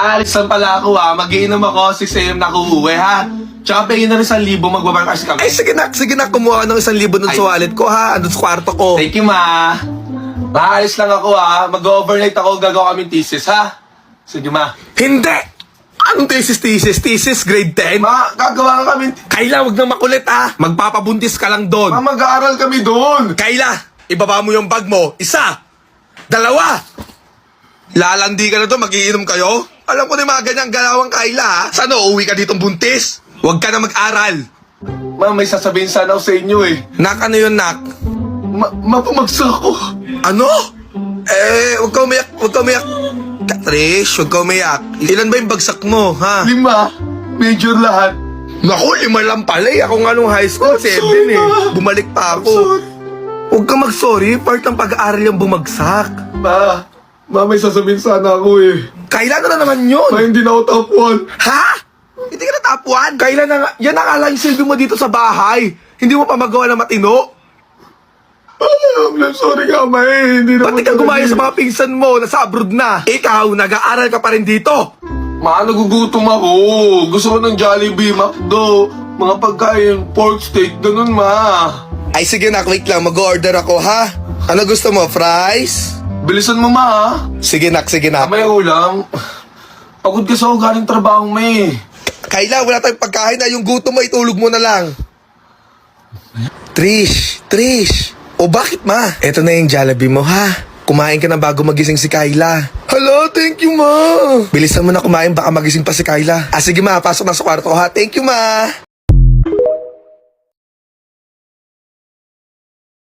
Alex lang pala ako ha. Mag-iinom ako, 6 AM na ako uuwi ha. Tsaka pingin na rin 1,000, magbabarkas kami. Ay, sige na, kumuha ka ng 1,000 dun sa wallet ko ha. Andun sa kwarto ko. Thank you, ma. Maalis lang ako ha. Mag-overnight ako, gagawa kaming thesis ha. Sige, ma. Hindi! Anong thesis? Thesis grade 10? Ma, gagawa ka kami. Kayla, wag na makulit ha. Magpapabuntis ka lang doon. Ma, mag-aaral kami doon. Kayla, ibaba mo yung bag mo. 1, 2. Lalandi ka na to, magiinom kayo? Alam ko na yung mga ganyang galawang, Kayla ha. Sana uuwi ka ditong buntis? Huwag ka na mag-aral. Ma, may sasabihin sana ako sa inyo eh. Nak, ano yun, nak? Mapumagsak ako. Ano? Huwag ka umiyak. Katrish, huwag ka umiyak. Ilan ba yung bagsak mo, ha? 5. Major lahat. Naku, 5 lang pala eh. Ako nga nung high school, 7 sorry, eh. ma. Bumalik pa ako. Sorry. Huwag ka mag-sorry, part ng pag-aaral yung bumagsak. Ma, may sasabihin sana ako eh. Kailan na naman yun? Ma, hindi na ako top 1. Ha? Hindi ka natapuan? Kailan na nga? Yan ang silbi mo dito sa bahay. Hindi mo pa magawa na matino. I'm sorry ka, ma eh. Hindi na Pati ka gumaya sa mga pinsan mo, nasa abroad na. Ikaw, nag-aaral ka pa rin dito. Ma, nagugutom ako. Gusto ko ng Jollibee, McDo, mga pagkain, pork steak, ganun, ma. Ay sige nak, wait lang. Mag-order ako ha. Ano gusto mo, fries? Bilisan mo, ma, ha? Sige nak. May ulam. Pagod kasi ako galing trabaho, ma eh. Kayla, wala tayong pagkain na. Yung gutom mo, itulog mo na lang. Trish. O bakit ma? Eto na yung Jollibee mo ha. Kumain ka na bago magising si Kayla. Hello, thank you ma. Bilisan mo na kumain, baka magising pa si Kayla. Sige ma, pasok na sa kwarto ha. Thank you ma.